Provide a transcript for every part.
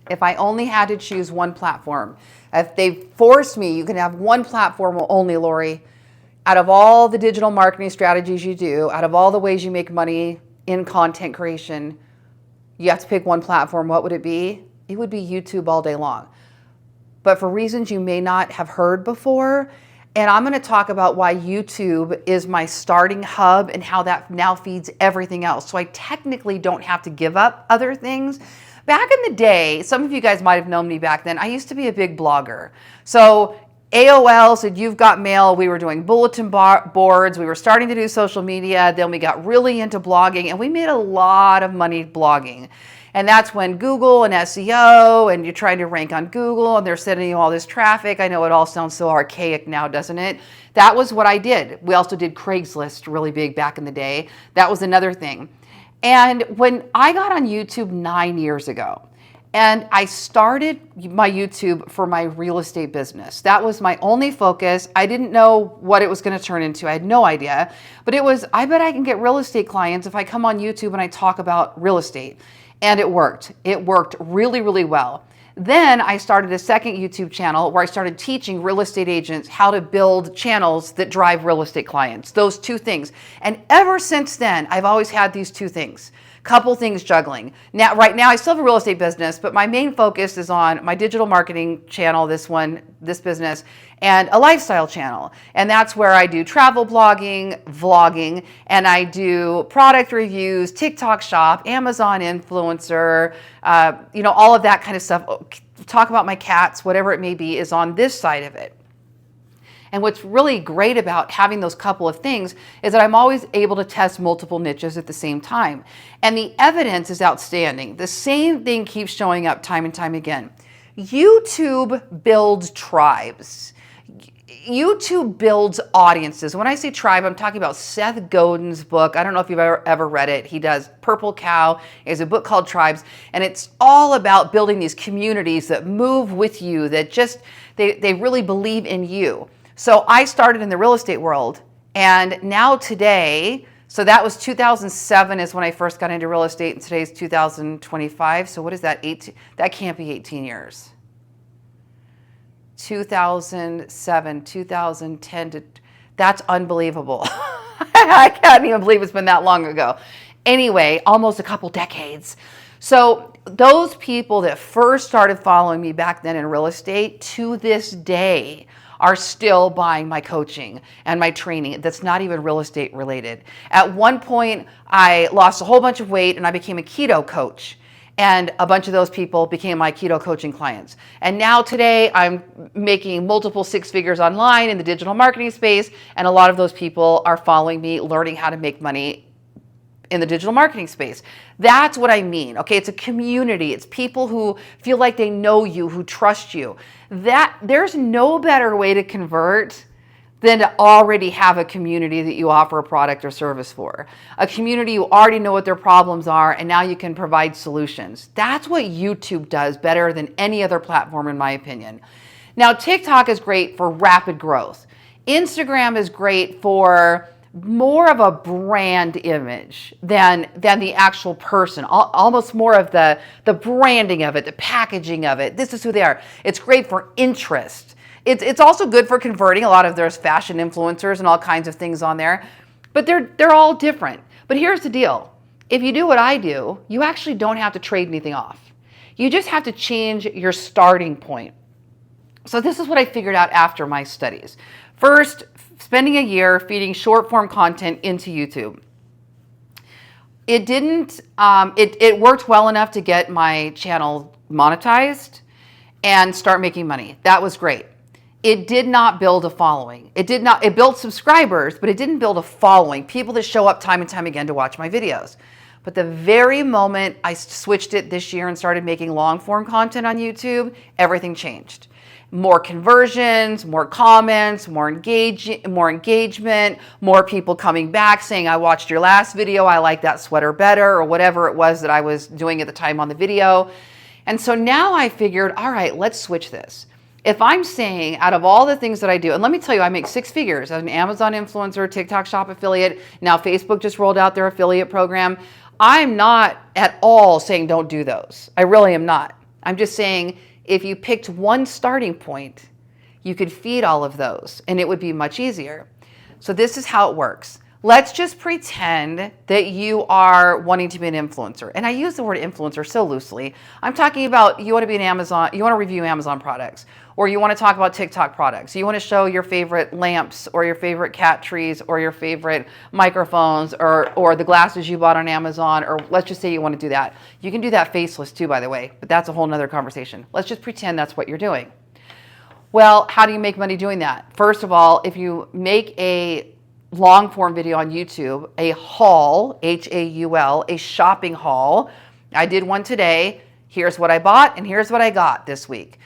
If I only had to choose one platform, if they forced me, you can have one platform only, Lori, out of all the digital marketing strategies you do, out of all the ways you make money in content creation, you have to pick one platform, what would it be? It would be YouTube all day long. But for reasons you may not have heard before, and I'm going to talk about why YouTube is my starting hub and how that now feeds everything else. So I technically don't have to give up other things. Back in the day, some of you guys might have known me back then, I used to be a big blogger. So AOL said, you've got mail. We were doing bulletin boards. We were starting to do social media. Then we got really into blogging, and we made a lot of money blogging. And that's when Google and SEO, and you're trying to rank on Google, and they're sending you all this traffic. I know it all sounds so archaic now, doesn't it? That was what I did. We also did Craigslist really big back in the day. That was another thing. And when I got on YouTube 9 years ago, and I started my YouTube for my real estate business. That was my only focus. I didn't know what it was going to turn into. I had no idea. But it was, I bet I can get real estate clients if I come on YouTube and I talk about real estate. And it worked. It worked really, really well. Then I started a second YouTube channel where I started teaching real estate agents how to build channels that drive real estate clients. Those two things. And ever since then, I've always had these two things. Couple things juggling. Now, right now, I still have a real estate business, but my main focus is on my digital marketing channel, this business, and a lifestyle channel. And that's where I do travel blogging, vlogging, and I do product reviews, TikTok shop, Amazon influencer, all of that kind of stuff. Talk about my cats, whatever it may be, is on this side of it. And what's really great about having those couple of things is that I'm always able to test multiple niches at the same time. And the evidence is outstanding. The same thing keeps showing up time and time again. YouTube builds tribes. YouTube builds audiences. When I say tribe, I'm talking about Seth Godin's book. I don't know if you've ever read it. He does Purple Cow. He has a book called Tribes. And it's all about building these communities that move with you, that just, they really believe in you. So I started in the real estate world, and now today, so that was 2007 is when I first got into real estate, and today's 2025. So what is that? That can't be 18 years. 2007, 2010 that's unbelievable. I can't even believe it's been that long ago. Anyway, almost a couple decades. So those people that first started following me back then in real estate to this day are still buying my coaching and my training that's not even real estate related. At one point, I lost a whole bunch of weight and I became a keto coach. And a bunch of those people became my keto coaching clients. And now today, I'm making multiple six figures online in the digital marketing space. And a lot of those people are following me, learning how to make money in the digital marketing space. That's what I mean. Okay, it's a community. It's people who feel like they know you, who trust you. There's no better way to convert than to already have a community that you offer a product or service for. A community you already know what their problems are, and now you can provide solutions. That's what YouTube does better than any other platform, in my opinion. Now, TikTok is great for rapid growth. Instagram is great for more of a brand image than the actual person, almost more of the branding of it, the packaging of it. This is who they are. It's great for interest. It's also good for converting. A lot of there's fashion influencers and all kinds of things on there, but they're all different. But here's the deal. If you do what I do, you actually don't have to trade anything off. You just have to change your starting point. So this is what I figured out after my studies. First, spending a year feeding short form content into YouTube. It didn't, it worked well enough to get my channel monetized and start making money. That was great. It did not build a following. It built subscribers, but it didn't build a following, people that show up time and time again to watch my videos. But the very moment I switched it this year and started making long form content on YouTube, everything changed. More conversions, more comments, more engagement, more people coming back saying, I watched your last video, I like that sweater better, or whatever it was that I was doing at the time on the video. And so now I figured, all right, let's switch this. If I'm saying out of all the things that I do, and let me tell you, I make six figures as an Amazon influencer, TikTok shop affiliate. Now Facebook just rolled out their affiliate program. I'm not at all saying don't do those. I really am not. I'm just saying, if you picked one starting point, you could feed all of those and it would be much easier. So this is how it works. Let's just pretend that you are wanting to be an influencer. And I use the word influencer so loosely. I'm talking about you want to be an Amazon, you want to review Amazon products, or you want to talk about TikTok products. You want to show your favorite lamps or your favorite cat trees or your favorite microphones or the glasses you bought on Amazon, or let's just say you want to do that. You can do that faceless too, by the way, but that's a whole nother conversation. Let's just pretend that's what you're doing. Well, how do you make money doing that? First of all, if you make a long form video on YouTube, a haul, H-A-U-L, a shopping haul. I did one today. Here's what I bought and here's what I got this week.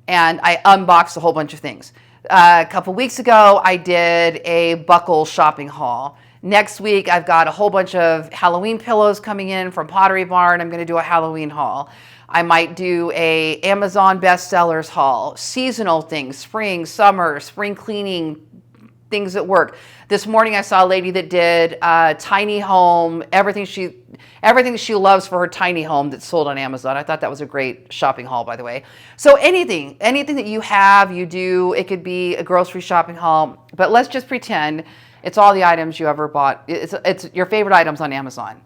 And I unboxed a whole bunch of things. A couple weeks ago, I did a buckle shopping haul. Next week, I've got a whole bunch of Halloween pillows coming in from Pottery Barn. I'm going to do a Halloween haul. I might do a Amazon bestsellers haul, seasonal things, spring, summer, spring cleaning, things at work. This morning I saw a lady that did tiny home, everything she loves for her tiny home that's sold on Amazon. I thought that was a great shopping haul, by the way. So anything that you have, you do, it could be a grocery shopping haul, but let's just pretend it's all the items you ever bought. It's your favorite items on Amazon.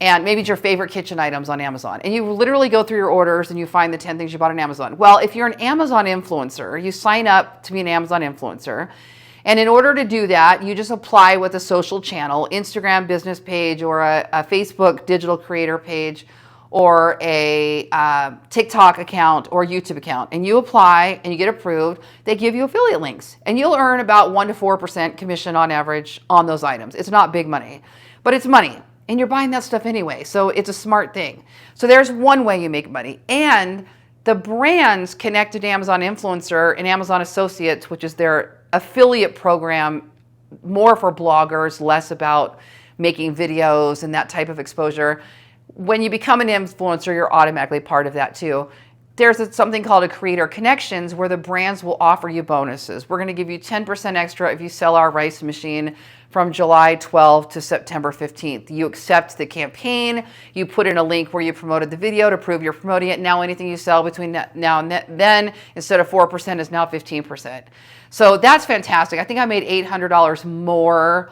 And maybe it's your favorite kitchen items on Amazon. And you literally go through your orders and you find the 10 things you bought on Amazon. Well, if you're an Amazon influencer, you sign up to be an Amazon influencer. And in order to do that, you just apply with a social channel, Instagram business page or a Facebook digital creator page or a TikTok account or YouTube account. And you apply and you get approved. They give you affiliate links. And you'll earn about 1% to 4% commission on average on those items. It's not big money, but it's money. And you're buying that stuff anyway. So it's a smart thing. So there's one way you make money. And the brands connected to Amazon Influencer and Amazon Associates, which is their affiliate program, more for bloggers, less about making videos and that type of exposure. When you become an influencer, you're automatically part of that too. There's something called a Creator Connections where the brands will offer you bonuses. We're going to give you 10% extra if you sell our rice machine from July 12th to September 15th. You accept the campaign, you put in a link where you promoted the video to prove you're promoting it. Now anything you sell between now and then, instead of 4%, is now 15%. So that's fantastic. I think I made $800 more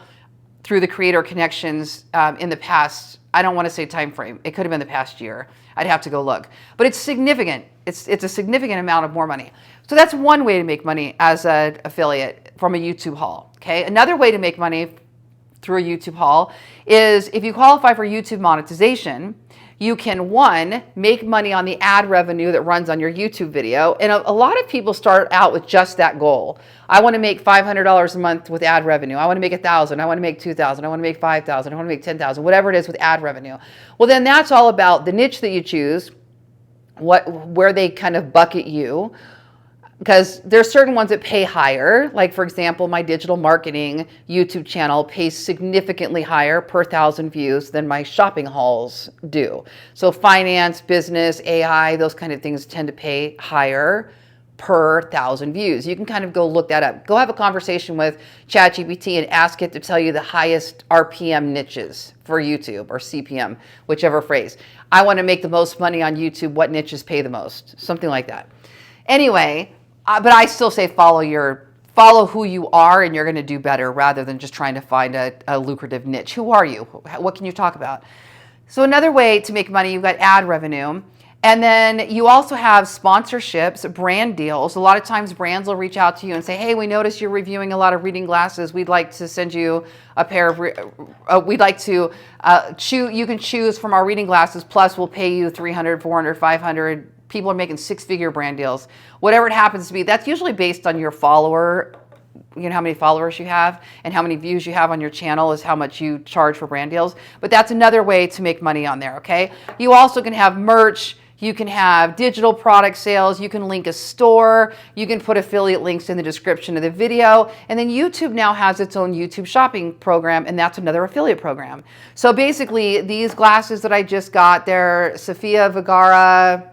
through the Creator Connections in the past. I don't want to say time frame. It could have been the past year. I'd have to go look. But it's significant. It's a significant amount of more money. So that's one way to make money as an affiliate from a YouTube haul. Okay. Another way to make money through a YouTube haul is if you qualify for YouTube monetization, you can, one, make money on the ad revenue that runs on your YouTube video. And a lot of people start out with just that goal. I want to make $500 a month with ad revenue. I want to make $1,000. I want to make $2,000. I want to make $5,000. I want to make $10,000, whatever it is with ad revenue. Well, then that's all about the niche that you choose, where they kind of bucket you. Because there's certain ones that pay higher. Like, for example, my digital marketing YouTube channel pays significantly higher per 1,000 views than my shopping hauls do. So finance, business, AI, those kind of things tend to pay higher per 1,000 views. You can kind of go look that up. Go have a conversation with ChatGPT and ask it to tell you the highest RPM niches for YouTube, or CPM, whichever phrase. I want to make the most money on YouTube. What niches pay the most? Something like that. Anyway, but I still say follow who you are, and you're going to do better rather than just trying to find a lucrative niche. Who are you? What can you talk about? So another way to make money, you've got ad revenue. And then you also have sponsorships, brand deals. A lot of times brands will reach out to you and say, hey, we noticed you're reviewing a lot of reading glasses. We'd like to send you a pair of, we'd like to you can choose from our reading glasses, plus we'll pay you $300, $400, $500. People are making six-figure brand deals. Whatever it happens to be, that's usually based on your follower, you know, how many followers you have and how many views you have on your channel is how much you charge for brand deals. But that's another way to make money on there, okay? You also can have merch. You can have digital product sales. You can link a store. You can put affiliate links in the description of the video. And then YouTube now has its own YouTube shopping program, and that's another affiliate program. So basically, these glasses that I just got, they're Sofia Vergara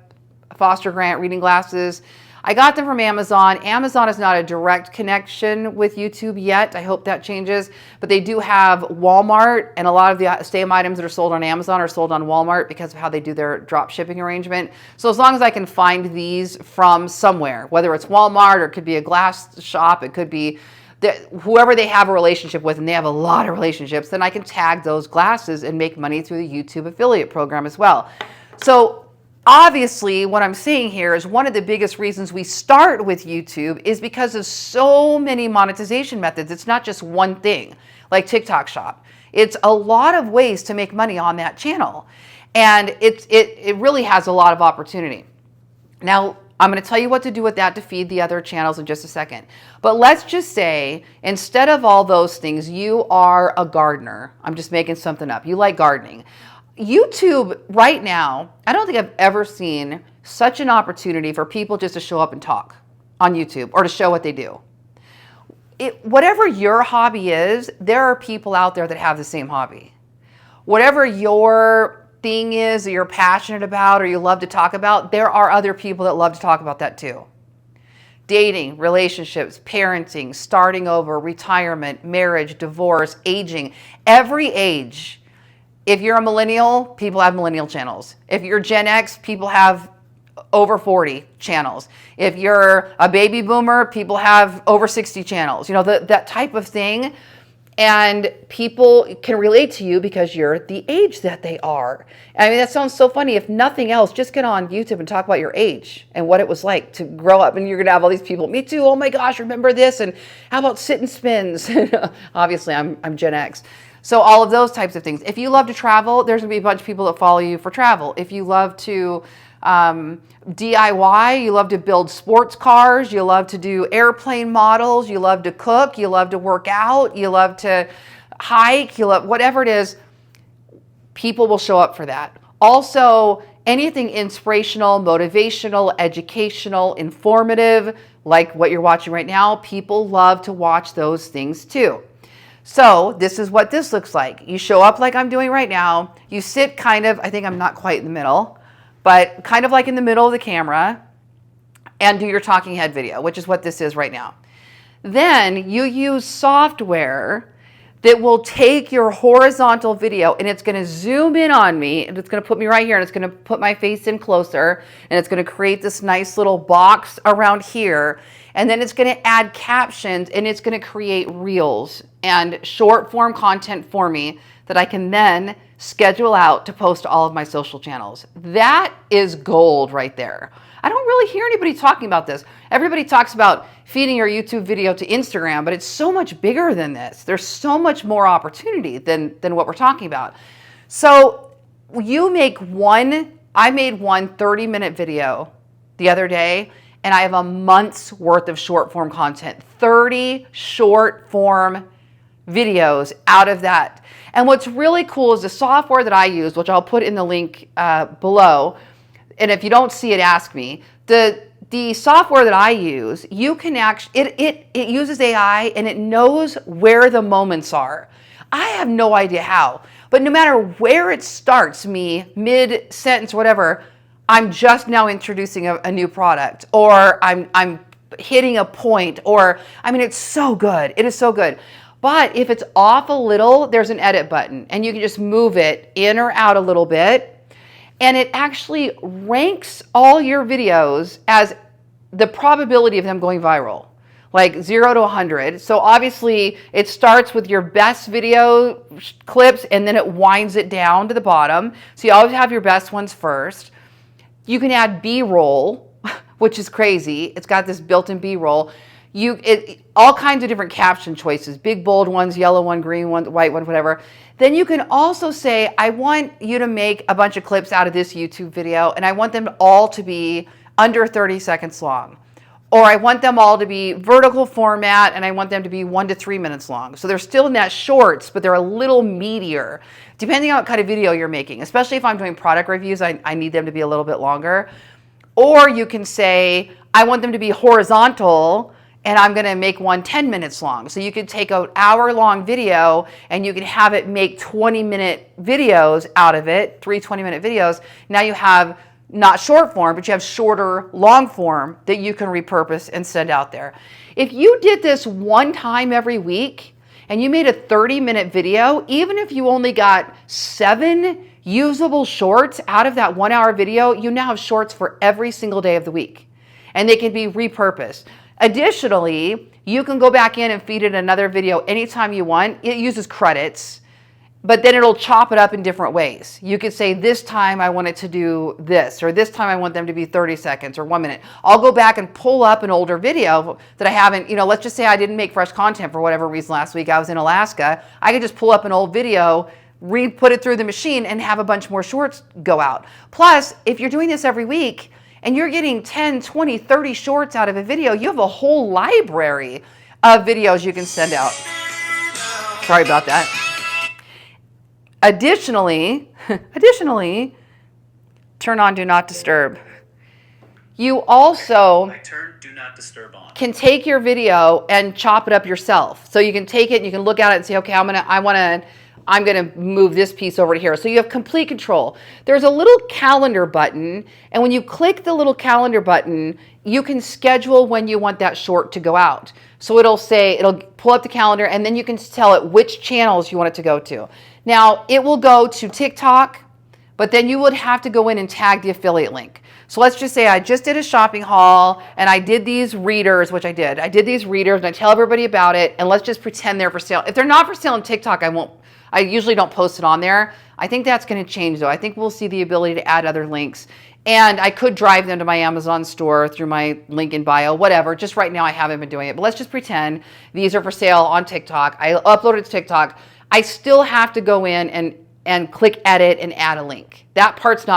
Foster Grant reading glasses. I got them from Amazon. Amazon is not a direct connection with YouTube yet. I hope that changes. But they do have Walmart, and a lot of the same items that are sold on Amazon are sold on Walmart because of how they do their drop shipping arrangement. So as long as I can find these from somewhere, whether it's Walmart or it could be a glass shop, it could be whoever they have a relationship with, and they have a lot of relationships, then I can tag those glasses and make money through the YouTube affiliate program as well. So obviously what I'm saying here is one of the biggest reasons we start with YouTube is because of so many monetization methods. It's not just one thing like TikTok Shop. It's a lot of ways to make money on that channel. And it really has a lot of opportunity. Now, I'm going to tell you what to do with that to feed the other channels in just a second. But let's just say, instead of all those things, you are a gardener. I'm just making something up. You like gardening. YouTube right now, I don't think I've ever seen such an opportunity for people just to show up and talk on YouTube or to show what they do. Whatever your hobby is, there are people out there that have the same hobby. Whatever your thing is that you're passionate about or you love to talk about, there are other people that love to talk about that too. Dating, relationships, parenting, starting over, retirement, marriage, divorce, aging, every age. If you're a millennial, people have millennial channels. If you're Gen X, people have over 40 channels. If you're a baby boomer, people have over 60 channels. You know, that type of thing. And people can relate to you because you're the age that they are. I mean, that sounds so funny. If nothing else, just get on YouTube and talk about your age and what it was like to grow up. And you're going to have all these people, me too, oh my gosh, remember this? And how about sit and spins? Obviously, I'm Gen X. So all of those types of things. If you love to travel, there's going to be a bunch of people that follow you for travel. If you love to DIY, you love to build sports cars, you love to do airplane models, you love to cook, you love to work out, you love to hike, you love whatever it is, people will show up for that. Also, anything inspirational, motivational, educational, informative, like what you're watching right now, people love to watch those things too. So this is what this looks like. You show up like I'm doing right now. You sit kind of, I think I'm not quite in the middle, but kind of like in the middle of the camera, and do your talking head video, which is what this is right now. Then you use software that will take your horizontal video and it's going to zoom in on me, and it's going to put me right here, and it's going to put my face in closer, and it's going to create this nice little box around here, and then it's going to add captions, and it's going to create reels and short form content for me that I can then schedule out to post to all of my social channels. That is gold right there. I don't really hear anybody talking about this. Everybody talks about feeding your YouTube video to Instagram, but it's so much bigger than this. There's so much more opportunity than what we're talking about. So you make I made one 30-minute video the other day, and I have a month's worth of short form content, 30 short form videos out of that. And what's really cool is the software that I use, which I'll put in the link below. And if you don't see it, ask me. The software that I use, you can actually, it uses AI and it knows where the moments are. I have no idea how, but no matter where it starts me, mid-sentence, whatever, I'm just now introducing a new product, or I'm hitting a point, or, I mean, it's so good. It is so good. But if it's off a little, there's an edit button, and you can just move it in or out a little bit. And it actually ranks all your videos as the probability of them going viral, like 0 to 100. So obviously it starts with your best video clips, and then it winds it down to the bottom. So you always have your best ones first. You can add B-roll, which is crazy. It's got this built-in B-roll. All kinds of different caption choices, big bold ones, yellow one, green one, white one, whatever. Then you can also say, I want you to make a bunch of clips out of this YouTube video, and I want them all to be under 30 seconds long. Or I want them all to be vertical format, and I want them to be 1 to 3 minutes long. So they're still in that shorts, but they're a little meatier, depending on what kind of video you're making. Especially if I'm doing product reviews, I need them to be a little bit longer. Or you can say, I want them to be horizontal, and I'm going to make one 10 minutes long. So you could take an hour-long video, and you can have it make 20-minute videos out of it, 3 20-minute videos. Now you have not short form, but you have shorter long form that you can repurpose and send out there. If you did this one time every week and you made a 30-minute video, even if you only got 7 usable shorts out of that 1-hour video, you now have shorts for every single day of the week, and they can be repurposed. Additionally, you can go back in and feed it another video anytime you want. It uses credits, but then it'll chop it up in different ways. You could say, this time I want it to do this, or this time I want them to be 30 seconds or 1 minute. I'll go back and pull up an older video that I haven't, let's just say I didn't make fresh content for whatever reason last week. I was in Alaska. I could just pull up an old video, put it through the machine, and have a bunch more shorts go out. Plus, if you're doing this every week and you're getting 10, 20, 30 shorts out of a video, you have a whole library of videos you can send out. Sorry about that. Additionally, turn on Do Not Disturb. You also Do Not Disturb on. Can take your video and chop it up yourself. So you can take it and you can look at it and say, okay, I'm gonna move this piece over to here. So you have complete control. There's a little calendar button, and when you click the little calendar button, you can schedule when you want that short to go out. So it'll pull up the calendar, and then you can tell it which channels you want it to go to. Now, it will go to TikTok, but then you would have to go in and tag the affiliate link. So let's just say I just did a shopping haul and I did these readers, which I did. I did these readers and I tell everybody about it, and let's just pretend they're for sale. If they're not for sale on TikTok, I usually don't post it on there. I think that's going to change though. I think we'll see the ability to add other links, and I could drive them to my Amazon store through my link in bio, whatever. Just right now I haven't been doing it, but let's just pretend these are for sale on TikTok. I upload it to TikTok. I still have to go in and click edit and add a link. That part's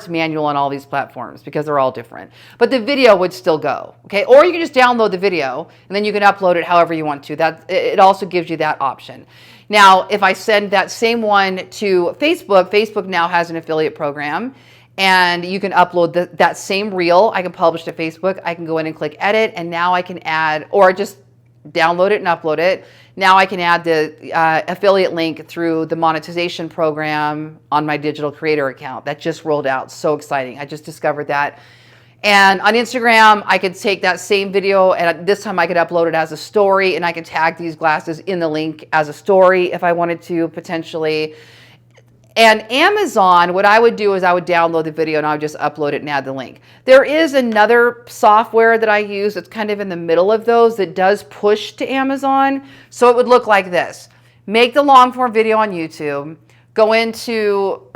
manual on all these platforms because they're all different. But the video would still go, okay? Or you can just download the video and then you can upload it however you want to. It also gives you that option. Now, if I send that same one to Facebook, Facebook now has an affiliate program, and you can upload that same reel. I can publish to Facebook. I can go in and click edit, and now I can add, or just download it and upload it. Now I can add the affiliate link through the monetization program on my digital creator account. That just rolled out. So exciting. I just discovered that. And on Instagram, I could take that same video, and this time I could upload it as a story, and I could tag these glasses in the link as a story if I wanted to, potentially. And Amazon, what I would do is I would download the video and I would just upload it and add the link. There is another software that I use that's kind of in the middle of those that does push to Amazon. So it would look like this. Make the long form video on YouTube. Go into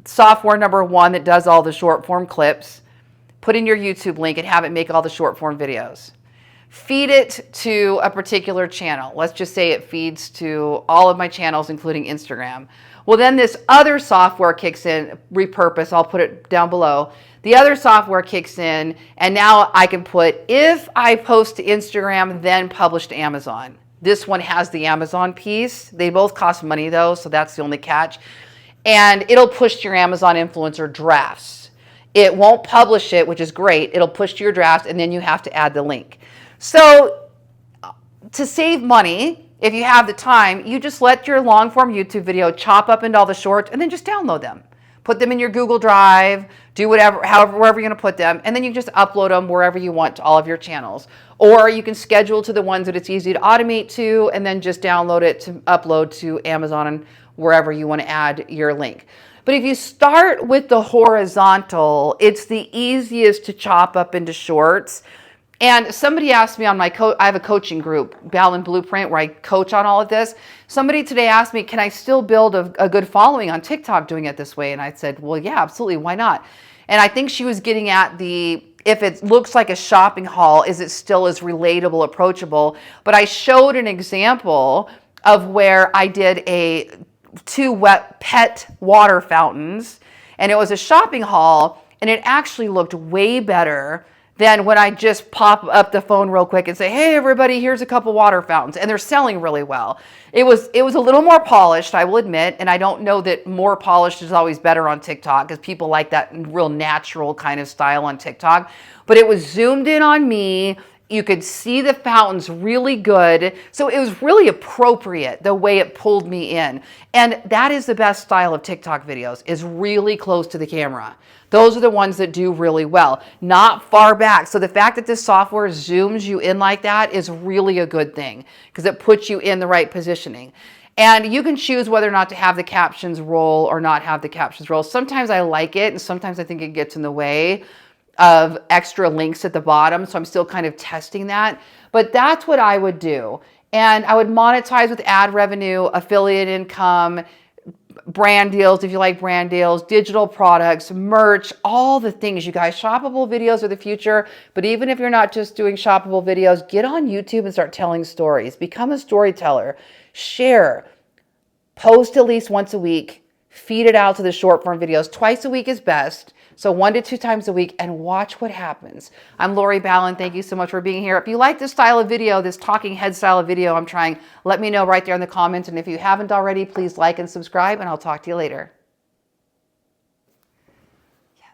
software number 1 that does all the short form clips. Put in your YouTube link and have it make all the short form videos. Feed it to a particular channel. Let's just say it feeds to all of my channels, including Instagram. Well, then this other software kicks in, Repurpose. I'll put it down below. The other software kicks in, and now I can put, if I post to Instagram, then publish to Amazon. This one has the Amazon piece. They both cost money though, so that's the only catch. And it'll push to your Amazon influencer drafts. It won't publish it, which is great. It'll push to your drafts, and then you have to add the link. So to save money, if you have the time, you just let your long form YouTube video chop up into all the shorts and then just download them. Put them in your Google Drive, do whatever, wherever you're going to put them, and then you just upload them wherever you want to all of your channels. Or you can schedule to the ones that it's easy to automate to, and then just download it to upload to Amazon and wherever you want to add your link. But if you start with the horizontal, it's the easiest to chop up into shorts. And somebody asked me on I have a coaching group, Ballen Blueprint, where I coach on all of this. Somebody today asked me, can I still build a good following on TikTok doing it this way? And I said, well, yeah, absolutely. Why not? And I think she was getting at if it looks like a shopping haul, is it still as relatable, approachable? But I showed an example of where I did 2 wet pet water fountains, and it was a shopping haul, and it actually looked way better than when I just pop up the phone real quick and say, hey, everybody, here's a couple water fountains. And they're selling really well. It was a little more polished, I will admit. And I don't know that more polished is always better on TikTok because people like that real natural kind of style on TikTok. But it was zoomed in on me. You could see the fountains really good. So it was really appropriate the way it pulled me in. And that is the best style of TikTok videos, is really close to the camera. Those are the ones that do really well, not far back. So the fact that this software zooms you in like that is really a good thing because it puts you in the right positioning. And you can choose whether or not to have the captions roll or not have the captions roll. Sometimes I like it and sometimes I think it gets in the way of extra links at the bottom. So I'm still kind of testing that, but that's what I would do. And I would monetize with ad revenue, affiliate income, brand deals if you like brand deals, digital products, merch, all the things, you guys. Shoppable videos are the future, but even if you're not just doing shoppable videos, get on YouTube and start telling stories. Become a storyteller. Share. Post at least once a week. Feed it out to the short form videos. Twice a week is best. So 1 to 2 times a week, and watch what happens. I'm Lori Ballen. Thank you so much for being here. If you like this style of video, this talking head style of video I'm trying, let me know right there in the comments. And if you haven't already, please like and subscribe, and I'll talk to you later.